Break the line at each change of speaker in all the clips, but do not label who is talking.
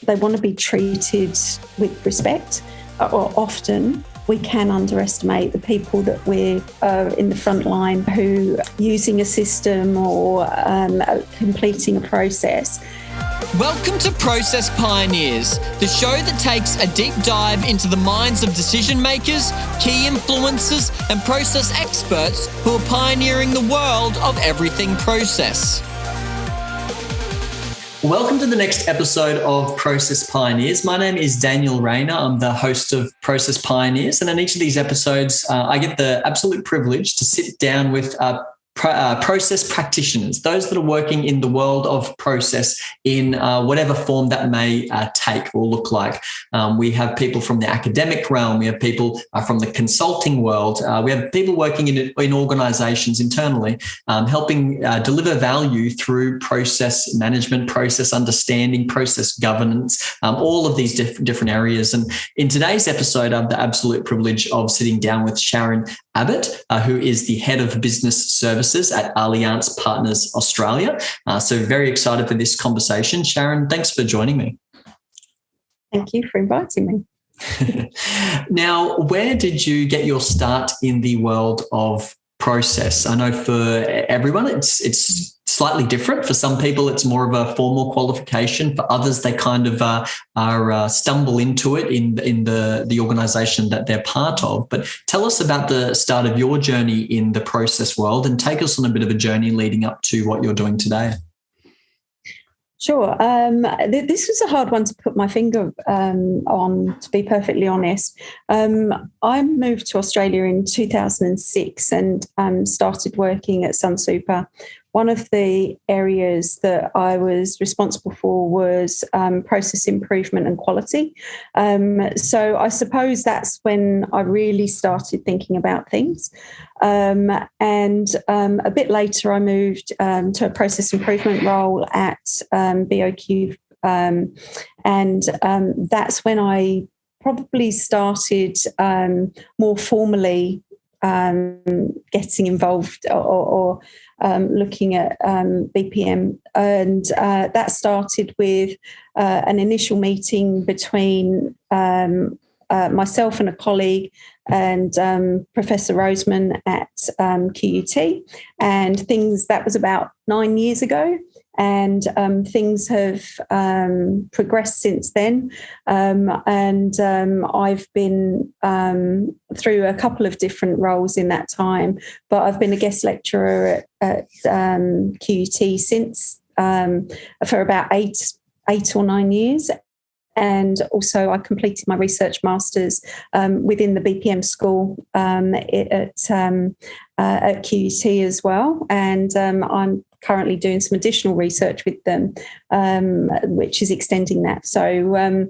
they want to be treated with respect. Or often we can underestimate the people that we're in the front line who are using a system or completing a process.
Welcome to Process Pioneers, the show that takes a deep dive into the minds of decision makers, key influencers, and process experts who are pioneering the world of everything process. Welcome to the next episode of Process Pioneers. My name is Daniel Rayner. I'm the host of Process Pioneers, and in each of these episodes, I get the absolute privilege to sit down with process practitioners, those that are working in the world of process in whatever form that may take or look like. We have people from the academic realm. We have people from the consulting world. We have people working in organizations internally, helping deliver value through process management, process understanding, process governance, all of these different areas. And in today's episode, I have the absolute privilege of sitting down with Charon Abbott, who is the head of business services at Allianz Partners Australia. So very excited for this conversation. Charon, thanks for joining me.
Thank you for inviting me.
Now, where did you get your start in the world of process? I know for everyone, it's slightly different. For some people, it's more of a formal qualification. For others, they kind of stumble into it in the organisation that they're part of. But tell us about the start of your journey in the process world and take us on a bit of a journey leading up to what you're doing today.
Sure. This was a hard one to put my finger on, to be perfectly honest. I moved to Australia in 2006 and started working at Sunsuper. One of the areas that I was responsible for was process improvement and quality. So I suppose that's when I really started thinking about things. And a bit later, I moved to a process improvement role at BOQ. And that's when I probably started more formally getting involved or looking at BPM, and that started with an initial meeting between myself and a colleague and Professor Roseman at QUT, and that was about 9 years ago. And things have progressed since then. And I've been through a couple of different roles in that time, but I've been a guest lecturer at QUT since for about eight or 9 years. And also I completed my research masters within the BPM school at QUT as well. And I'm currently doing some additional research with them, which is extending that. So,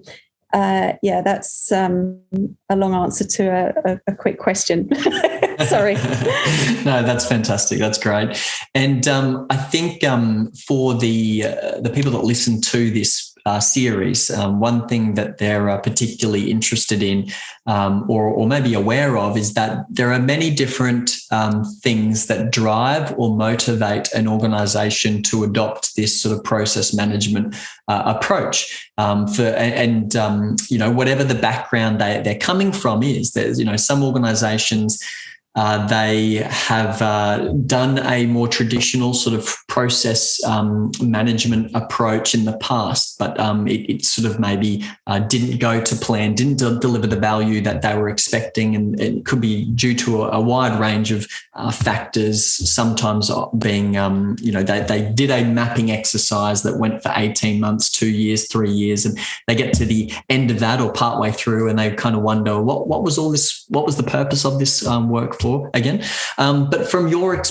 that's a long answer to a quick question. Sorry.
No, that's fantastic. That's great. And I think for the people that listen to this series, one thing that they're particularly interested in or maybe aware of is that there are many different things that drive or motivate an organisation to adopt this sort of process management approach. Whatever the background they're coming from is, there's some organisations. They have done a more traditional sort of process management approach in the past, but it sort of maybe didn't go to plan, didn't deliver the value that they were expecting, and it could be due to a wide range of factors, sometimes being, they did a mapping exercise that went for 18 months, 2 years, 3 years, and they get to the end of that or partway through and they kind of wonder, what was all this, what was the purpose of this work for again? But from your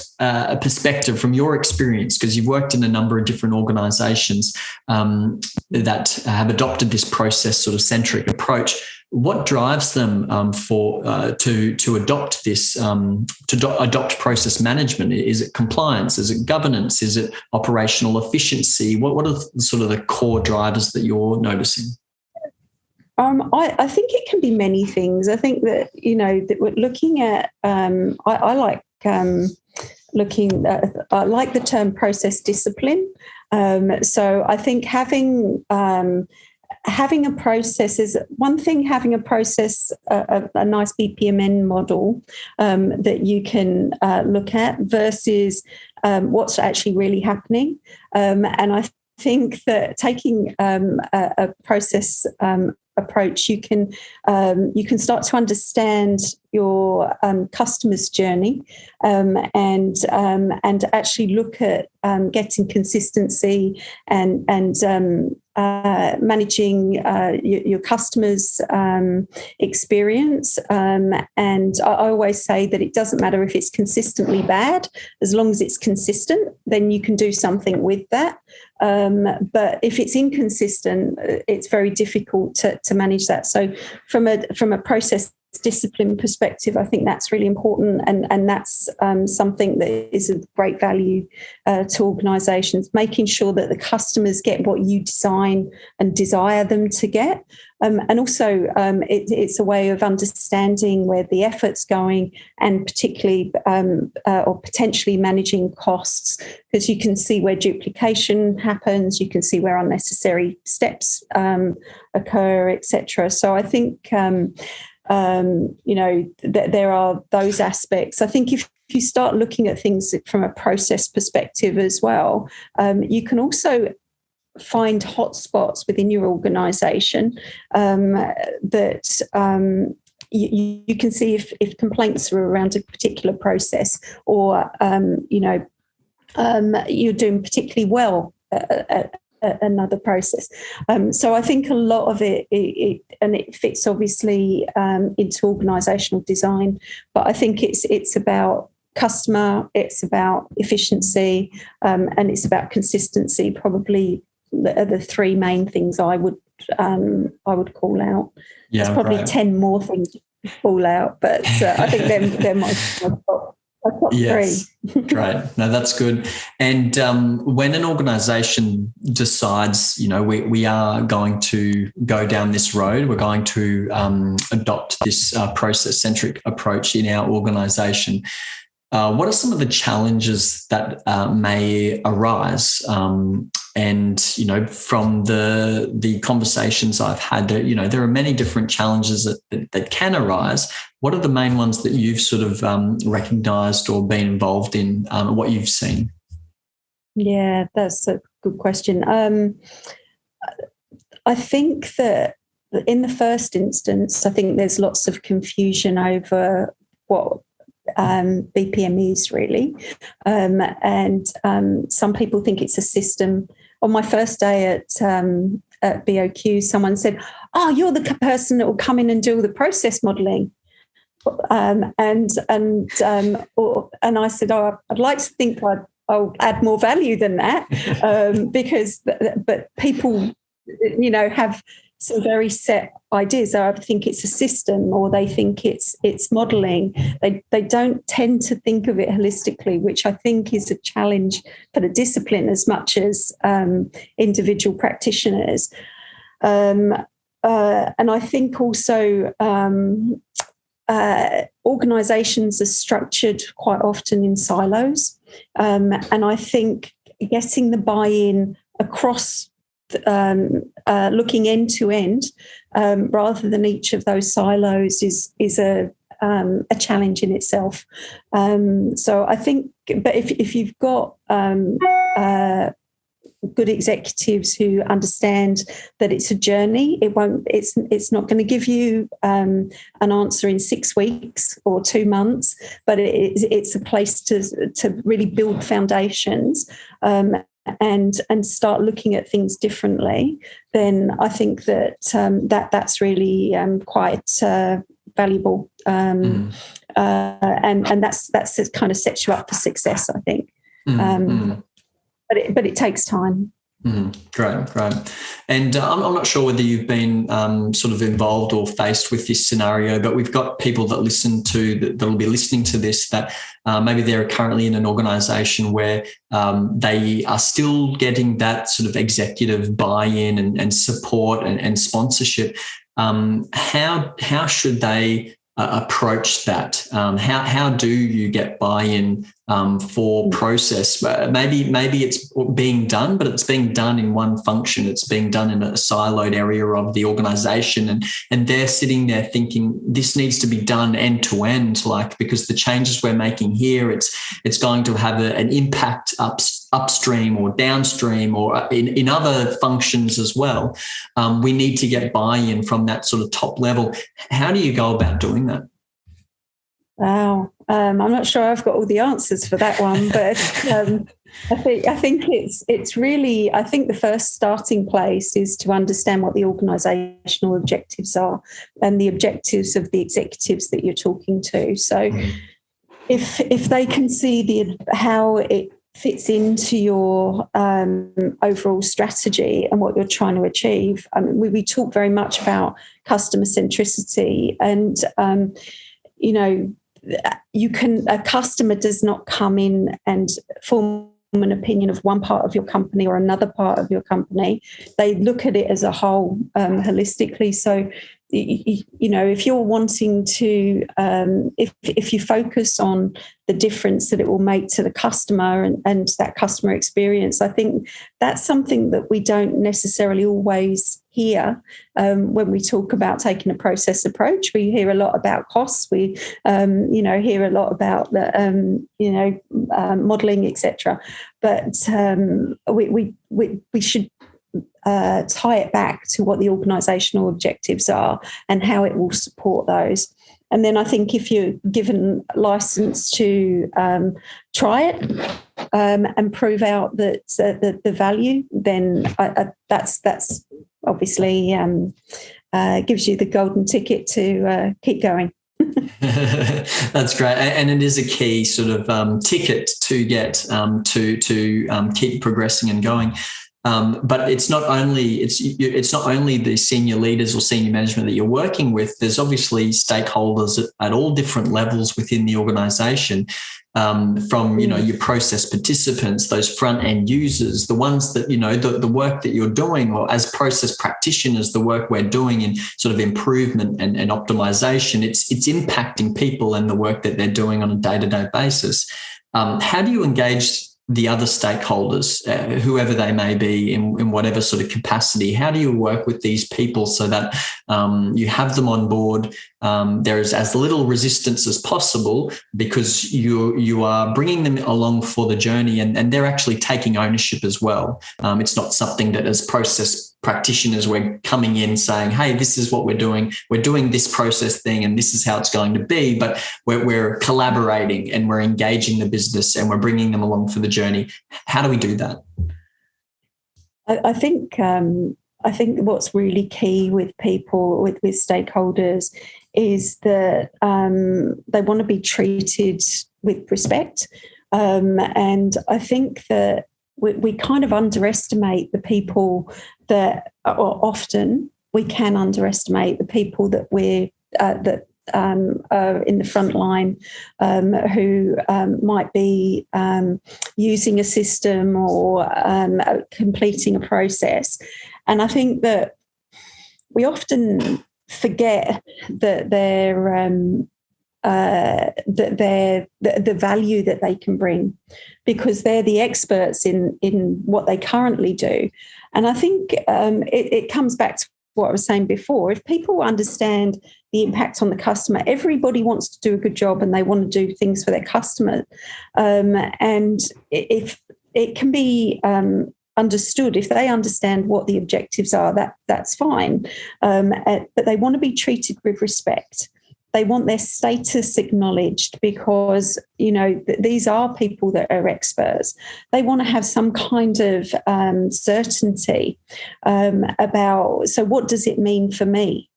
perspective, from your experience, because you've worked in a number of different organisations that have adopted this process sort of centric approach, what drives them to adopt this, adopt process management? Is it compliance? Is it governance? Is it operational efficiency? What are sort of the core drivers that you're noticing?
I think it can be many things. I think that, that we're looking at, I like I like the term process discipline. So I think having having a process is one thing. Having a process, a nice BPMN model that you can look at versus what's actually really happening. And I think that taking a process approach, you can start to understand your customer's journey and actually look at getting consistency and managing your customers' experience. And I always say that it doesn't matter if it's consistently bad, as long as it's consistent, then you can do something with that. But if it's inconsistent, it's very difficult to manage that. So from a process discipline perspective, I think that's really important, and that's something that is of great value to organisations, making sure that the customers get what you design and desire them to get. And also it's a way of understanding where the effort's going, and particularly or potentially managing costs, because you can see where duplication happens, you can see where unnecessary steps occur, etc. So I think that there are those aspects. I think if you start looking at things from a process perspective as well, you can also find hotspots within your organisation that you can see if complaints are around a particular process, or you're doing particularly well at another process. So I think a lot of it fits obviously into organisational design, but I think it's about customer, it's about efficiency, and it's about consistency. Probably the three main things I would call out.
Yeah,
there's probably 10 more things to call out, but I think they're my top
yes.
three.
Great. No, that's good. And when an organisation decides, we are going to go down this road, we're going to adopt this process-centric approach in our organisation, what are some of the challenges that may arise? And from the conversations I've had, there are many different challenges that can arise. What are the main ones that you've sort of recognised or been involved in? What you've seen?
Yeah, that's a good question. I think that in the first instance, I think there's lots of confusion over what BPM is really, and some people think it's a system. On my first day at BOQ, someone said, "Oh, you're the person that will come in and do all the process modelling," and I said, "Oh, I'd like to think I'll add more value than that," but people, have some very set ideas. I think it's a system, or they think it's modelling. They don't tend to think of it holistically, which I think is a challenge for the discipline as much as individual practitioners. And I think also organisations are structured quite often in silos, and I think getting the buy-in across looking end to end rather than each of those silos is a challenge in itself. So I think, but if you've got good executives who understand that it's a journey, it's not going to give you an answer in 6 weeks or 2 months, but it's a place to really build foundations. And start looking at things differently, then I think that that's really quite valuable, and that's kind of sets you up for success, I think. But it takes time.
Great. And I'm not sure whether you've been sort of involved or faced with this scenario, but we've got people that will be listening to this that maybe they're currently in an organisation where they are still getting that sort of executive buy-in and support and sponsorship. How should they approach that? How do you get buy-in for process? Maybe it's being done, but it's being done in one function. It's being done in a siloed area of the organisation, and they're sitting there thinking this needs to be done end to end, like, because the changes we're making here, it's going to have an impact upstream or downstream or in other functions as well. We need to get buy-in from that sort of top level. How do you go about doing that?
Wow, I'm not sure I've got all the answers for that one, but I think it's really, I think the first starting place is to understand what the organisational objectives are and the objectives of the executives that you're talking to. So if they can see how it fits into your overall strategy and what you're trying to achieve. I mean, we talk very much about customer centricity, and a customer does not come in and form an opinion of one part of your company or another part of your company. They look at it as a whole, holistically. So, if you're wanting to, if you focus on the difference that it will make to the customer and that customer experience, I think that's something that we don't necessarily always hear when we talk about taking a process approach. We hear a lot about costs. We, hear a lot about the, modelling, etc. But we should tie it back to what the organisational objectives are and how it will support those. And then I think if you're given license to try it and prove out that the value, then that's obviously gives you the golden ticket to keep going.
That's great, and it is a key sort of ticket to get to keep progressing and going. But it's not only the senior leaders or senior management that you're working with. There's obviously stakeholders at all different levels within the organisation, from your process participants, those front end users, the ones that the work that you're doing, or as process practitioners, the work we're doing in sort of improvement and optimization. It's impacting people and the work that they're doing on a day-to-day basis. How do you engage the other stakeholders, whoever they may be, in whatever sort of capacity? How do you work with these people so that you have them on board? There is as little resistance as possible, because you are bringing them along for the journey, and they're actually taking ownership as well. It's not something that, as process practitioners, we're coming in saying, hey, this is what we're doing. We're doing this process thing and this is how it's going to be. But we're collaborating and we're engaging the business and we're bringing them along for the journey. How do we do that?
I think what's really key with people, with stakeholders, is that they want to be treated with respect. And I think that we kind of underestimate the people that, or often we can underestimate the people that are in the front line, who might be using a system or completing a process. And I think that we often forget that the value that they can bring, because they're the experts in what they currently do. And I think it comes back to what I was saying before. If people understand the impact on the customer, everybody wants to do a good job and they want to do things for their customer. And if it can be understood, if they understand what the objectives are, that's fine. But they want to be treated with respect. They want their status acknowledged, because, these are people that are experts. They want to have some kind of certainty about, so what does it mean for me?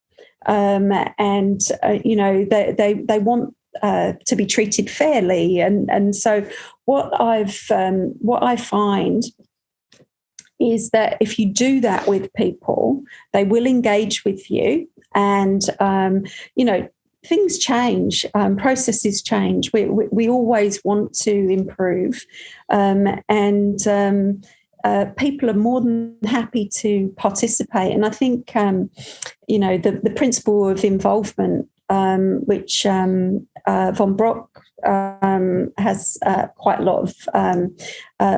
They want to be treated fairly. And so what I find is that if you do that with people, they will engage with you, and, things change, processes change. We always want to improve, and people are more than happy to participate. And I think, the principle of involvement which Von Brock has quite a lot of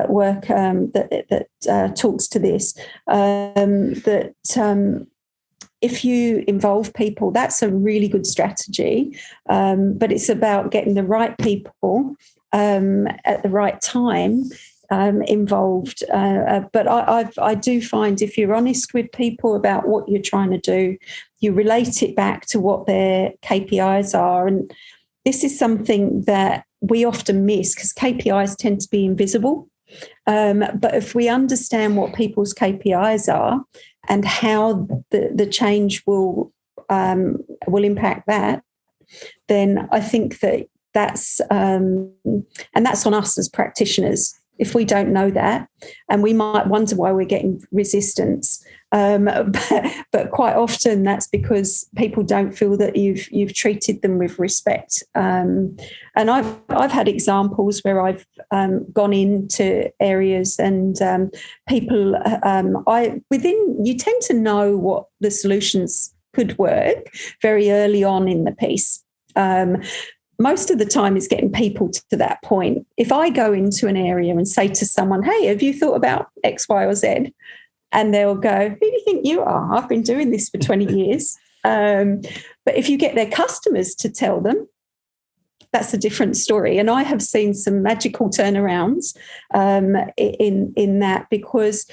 work that talks to this, if you involve people, that's a really good strategy, but it's about getting the right people at the right time involved. But I do find if you're honest with people about what you're trying to do, you relate it back to what their KPIs are. And this is something that we often miss because KPIs tend to be invisible. But if we understand what people's KPIs are and how the change will impact that, then I think that's and that's on us as practitioners. If we don't know that, and we might wonder why we're getting resistance, but quite often that's because people don't feel that you've treated them with respect. And I've had examples where I've gone into areas and people you tend to know what the solutions could work very early on in the piece. Most of the time is getting people to that point. If I go into an area and say to someone, hey, have you thought about X, Y, or Z? And they'll go, who do you think you are? I've been doing this for 20 years. But if you get their customers to tell them, that's a different story. And I have seen some magical turnarounds in that because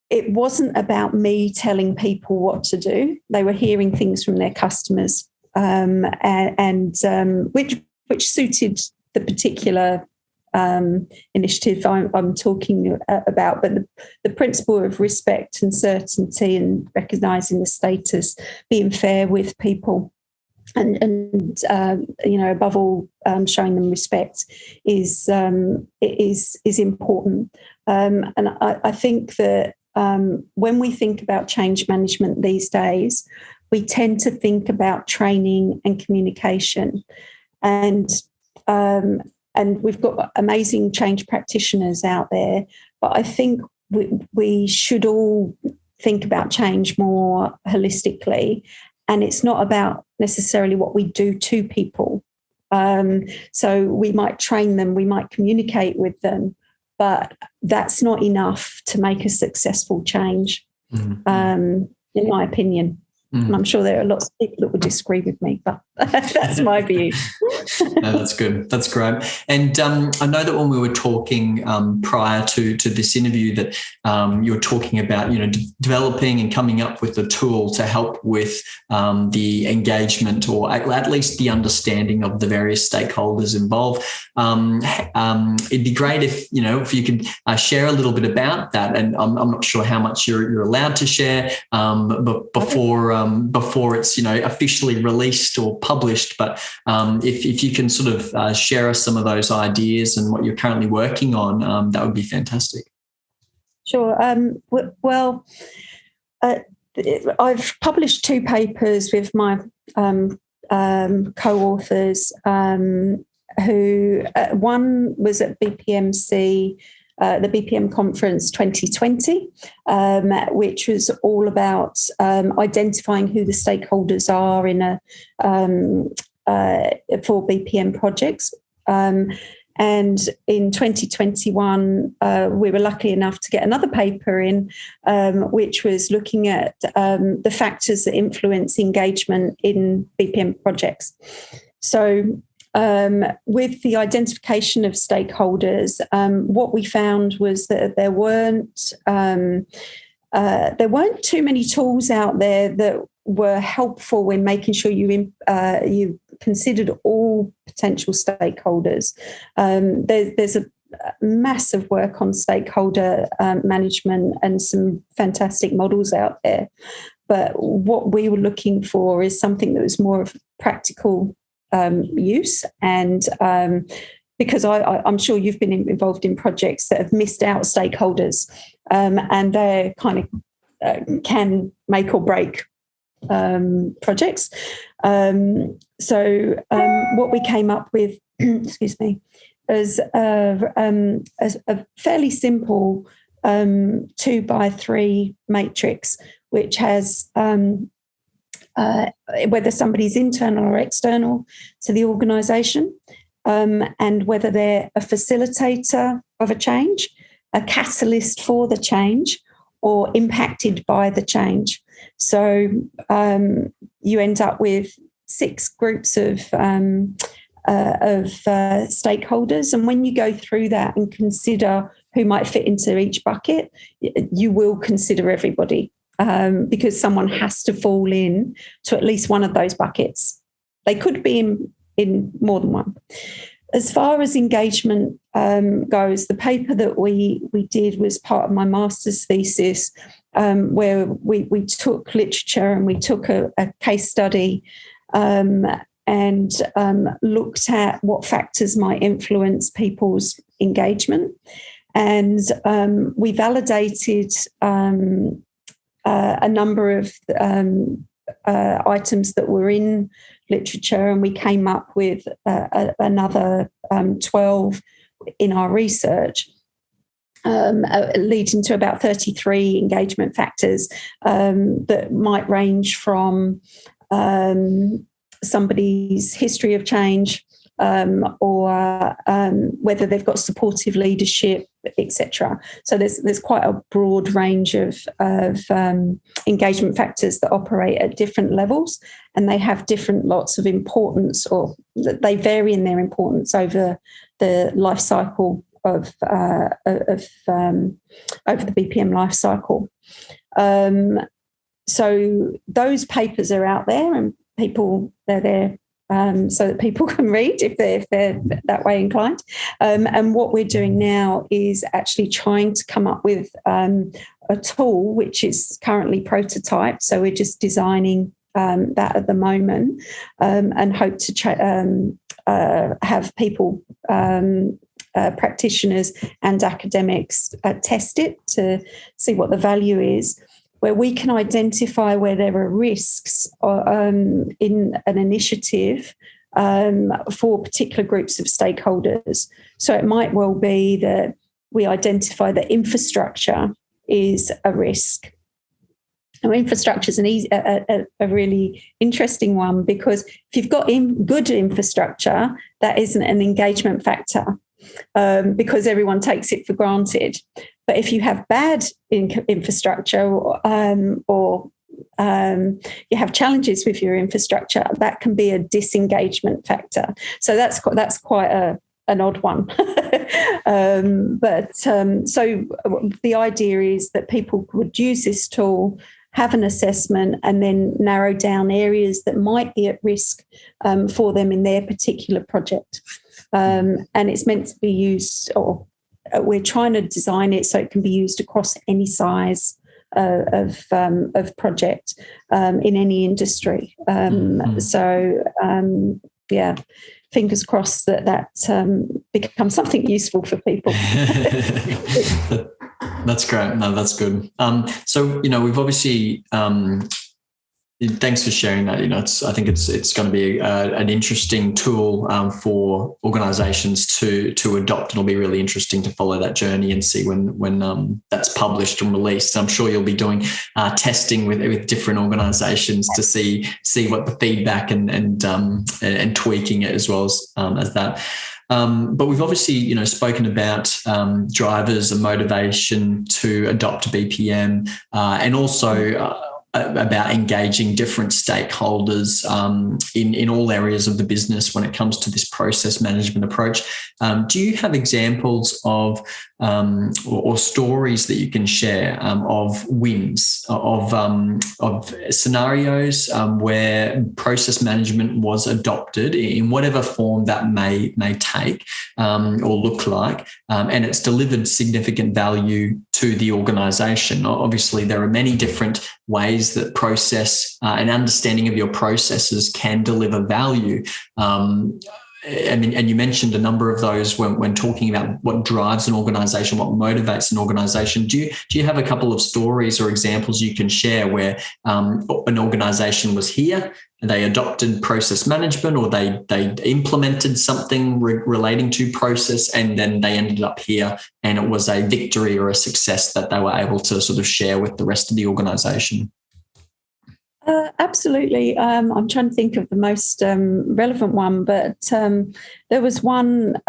it wasn't about me telling people what to do. They were hearing things from their customers. Which suited the particular initiative I'm talking about, but the principle of respect and certainty and recognising the status, being fair with people, and above all, showing them respect is important. And I think that when we think about change management these days, we tend to think about training and communication, and we've got amazing change practitioners out there. But I think we should all think about change more holistically, and it's not about necessarily what we do to people. So we might train them, we might communicate with them, but that's not enough to make a successful change, in my opinion. And I'm sure there are lots of people that would disagree with me, but that's my view.
No, that's good. That's great. And I know that when we were talking prior to this interview that you were talking about, developing and coming up with a tool to help with the engagement or at least the understanding of the various stakeholders involved. It'd be great if you could share a little bit about that. And I'm not sure how much you're allowed to share, but before it's officially released or published. But if you can sort of share us some of those ideas and what you're currently working on, that would be fantastic.
Sure. Well, I've published 2 papers with my co-authors, who one was at BPMC, the BPM Conference 2020, which was all about identifying who the stakeholders are for BPM projects. And in 2021, we were lucky enough to get another paper in, which was looking at the factors that influence engagement in BPM projects. So with the identification of stakeholders, what we found was that there weren't too many tools out there that were helpful in making sure you considered all potential stakeholders. There's a massive work on stakeholder management and some fantastic models out there. But what we were looking for is something that was more of practical use, and because I'm sure you've been involved in projects that have missed out stakeholders, and they kind of can make or break projects. So what we came up with, excuse me, is a fairly simple 2x3 matrix, which has whether somebody's internal or external to the organisation, and whether they're a facilitator of a change, a catalyst for the change, or impacted by the change. So you end up with 6 groups of stakeholders, and when you go through that and consider who might fit into each bucket, you will consider everybody, because someone has to fall in to at least one of those buckets. They could be in more than one. As far as engagement goes, the paper that we did was part of my master's thesis, where we took literature and we took a case study and looked at what factors might influence people's engagement. And we validated a number of items that were in literature, and we came up with another 12 in our research, leading to about 33 engagement factors that might range from somebody's history of change, or whether they've got supportive leadership, etc. So there's quite a broad range of engagement factors that operate at different levels, and they have different lots of importance, or they vary in their importance over the life cycle of over the BPM life cycle. So those papers are out there, and they're there so that people can read if they're that way inclined. And what we're doing now is actually trying to come up with a tool which is currently prototyped. So we're just designing that at the moment, and hope to have people, practitioners and academics, test it to see what the value is, where we can identify where there are risks in an initiative for particular groups of stakeholders. So it might well be that we identify that infrastructure is a risk. Now, infrastructure is a really interesting one, because if you've got good infrastructure, that isn't an engagement factor, because everyone takes it for granted. But if you have bad infrastructure, or you have challenges with your infrastructure, that can be a disengagement factor. So that's quite an odd one. So the idea is that people would use this tool, have an assessment, and then narrow down areas that might be at risk for them in their particular project. And it's meant to be used, or we're trying to design it so it can be used across any size of project in any industry. Yeah, fingers crossed that becomes something useful for people.
That's great. No, that's good. So, we've obviously, thanks for sharing that. I think it's going to be an interesting tool for organisations to adopt. It'll be really interesting to follow that journey and see when that's published and released. I'm sure you'll be doing testing with different organisations to see what the feedback and tweaking it as well as that. But we've obviously, spoken about drivers and motivation to adopt BPM, and also about engaging different stakeholders in all areas of the business when it comes to this process management approach. Do you have examples of or stories that you can share of wins, of scenarios where process management was adopted in whatever form that may take or look like, and it's delivered significant value to the organisation? Obviously, there are many different ways that process and understanding of your processes can deliver value. And you mentioned a number of those when talking about what drives an organisation, what motivates an organisation. Do you have a couple of stories or examples you can share where an organisation was here and they adopted process management, or they implemented something relating to process, and then they ended up here and it was a victory or a success that they were able to sort of share with the rest of the organisation?
Absolutely. I'm trying to think of the most relevant one, but there was one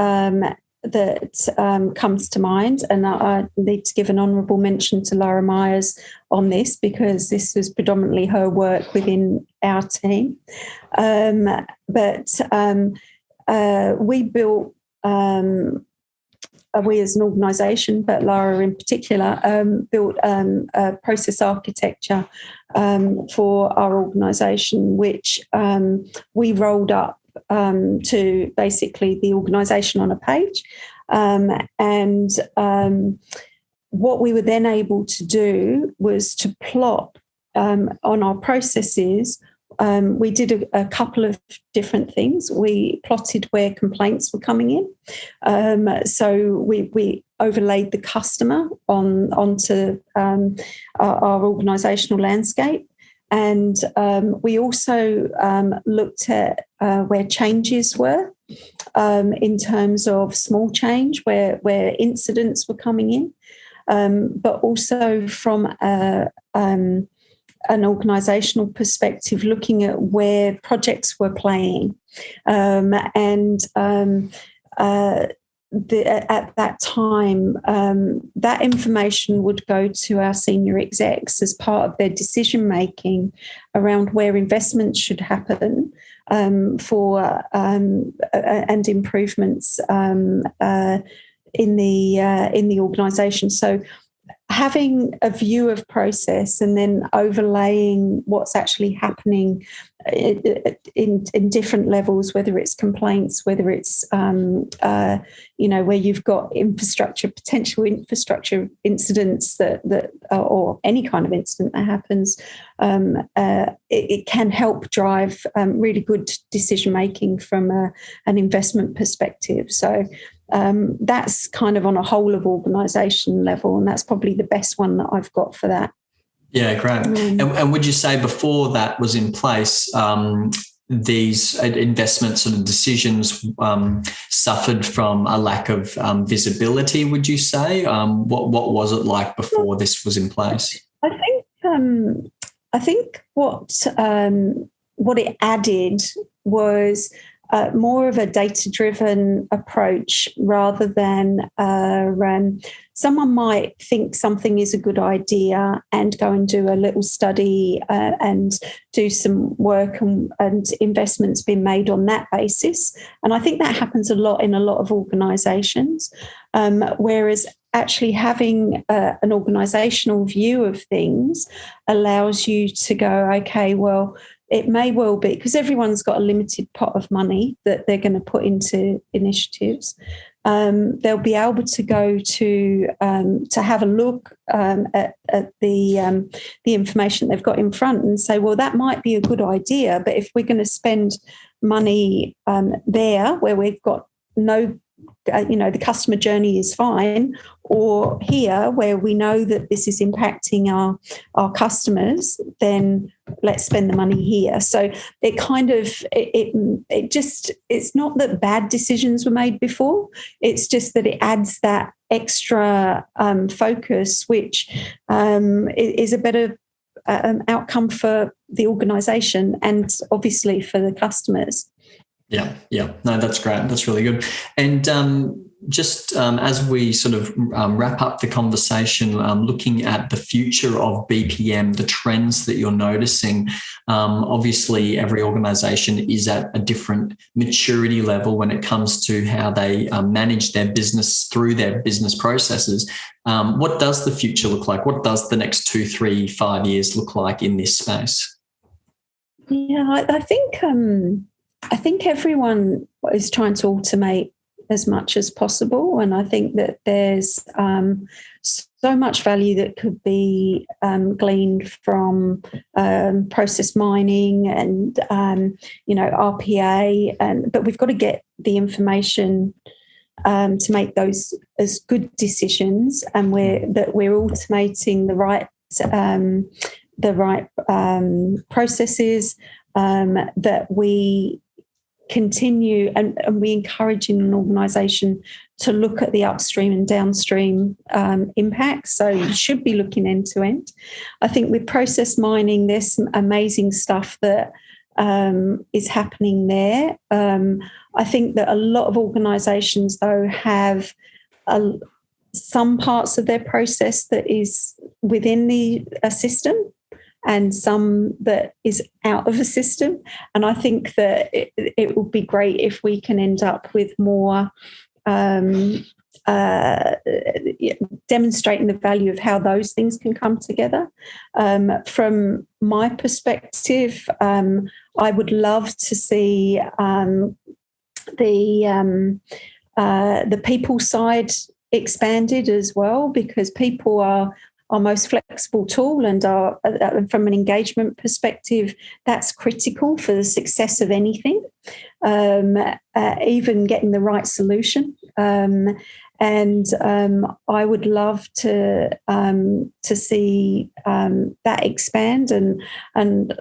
that comes to mind, and I need to give an honourable mention to Lara Myers on this, because this was predominantly her work within our team. We built, we as an organisation, but Lara in particular, built a process architecture for our organisation, which we rolled up to basically the organisation on a page. What we were then able to do was to plot on our processes. We did a couple of different things. We plotted where complaints were coming in. So we overlaid the customer onto our organisational landscape. And we also looked at where changes were in terms of small change, where incidents were coming in, but also from an organisational perspective, looking at where projects were playing. At that time, that information would go to our senior execs as part of their decision making around where investments should happen for and improvements in the organisation. So having a view of process and then overlaying what's actually happening in different levels, whether it's complaints, whether it's where you've got potential infrastructure incidents that or any kind of incident that happens, it can help drive really good decision making from an investment perspective. So that's kind of on a whole of organisation level, and that's probably the best one that I've got for that.
Yeah, great. And would you say before that was in place, these investment sort of decisions suffered from a lack of visibility, would you say? What was it like before this was in place?
I think what it added was more of a data-driven approach, rather than someone might think something is a good idea and go and do a little study and do some work and investments being made on that basis. And I think that happens a lot in a lot of organisations, whereas actually having an organisational view of things allows you to go, okay, well, it may well be, because everyone's got a limited pot of money that they're going to put into initiatives. They'll be able to go to have a look at the information they've got in front and say, well, that might be a good idea, but if we're going to spend money there where we've got no, the customer journey is fine, or here where we know that this is impacting our customers, then let's spend the money here. So it kind of, it's not that bad decisions were made before, it's just that it adds that extra focus, which is a better outcome for the organisation and obviously for the customers.
Yeah. No, that's great. That's really good. And as we sort of wrap up the conversation, looking at the future of BPM, the trends that you're noticing, obviously every organisation is at a different maturity level when it comes to how they manage their business through their business processes. What does the future look like? What does the next 2, 3, 5 years look like in this space?
Yeah, I think everyone is trying to automate as much as possible, and I think that there's so much value that could be gleaned from process mining and RPA, but we've got to get the information to make those as good decisions, and we're automating the right processes, that we continue, and we encourage in an organisation to look at the upstream and downstream impacts. So you should be looking end to end. I think with process mining, there's some amazing stuff that is happening there. I think that a lot of organisations, though, have some parts of their process that is within the system, and some that is out of a system. And I think that it would be great if we can end up with more demonstrating the value of how those things can come together. From my perspective, I would love to see the people side expanded as well, because people are our most flexible tool, and are, from an engagement perspective, that's critical for the success of anything, even getting the right solution. And I would love to see that expand, and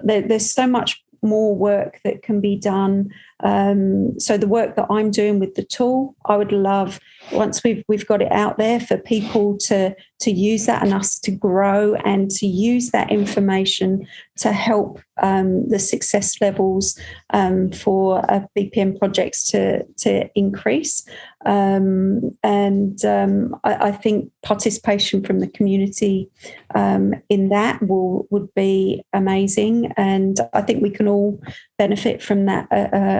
there's so much more work that can be done. So the work that I'm doing with the tool, I would love, once we've got it out there, for people to use that, and us to grow and to use that information to help the success levels for BPM projects to increase. I think participation from the community in that would be amazing, and I think we can all benefit from that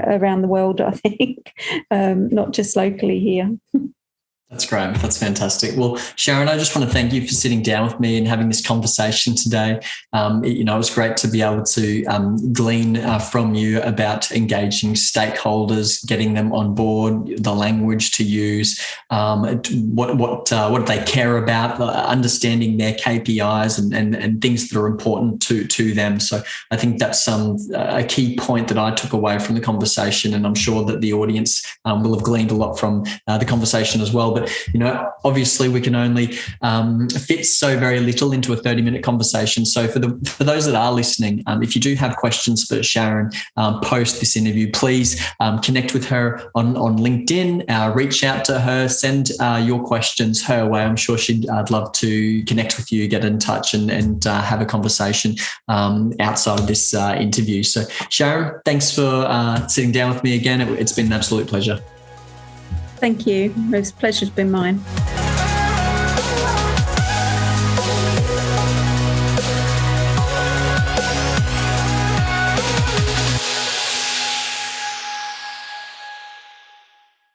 around the world, I think, not just locally here.
That's great. That's fantastic. Well, Charon, I just want to thank you for sitting down with me and having this conversation today. It was great to be able to glean from you about engaging stakeholders, getting them on board, the language to use, what do they care about, understanding their KPIs and things that are important to them. So I think that's a key point that I took away from the conversation, and I'm sure that the audience will have gleaned a lot from the conversation as well. But, obviously we can only fit so very little into a 30-minute conversation. So for those that are listening, if you do have questions for Charon post this interview, please connect with her on LinkedIn, reach out to her, send your questions her way. I'm sure she'd love to connect with you, get in touch and have a conversation outside of this interview. So Charon, thanks for sitting down with me again. It's been an absolute pleasure.
Thank you. It's a pleasure's been mine.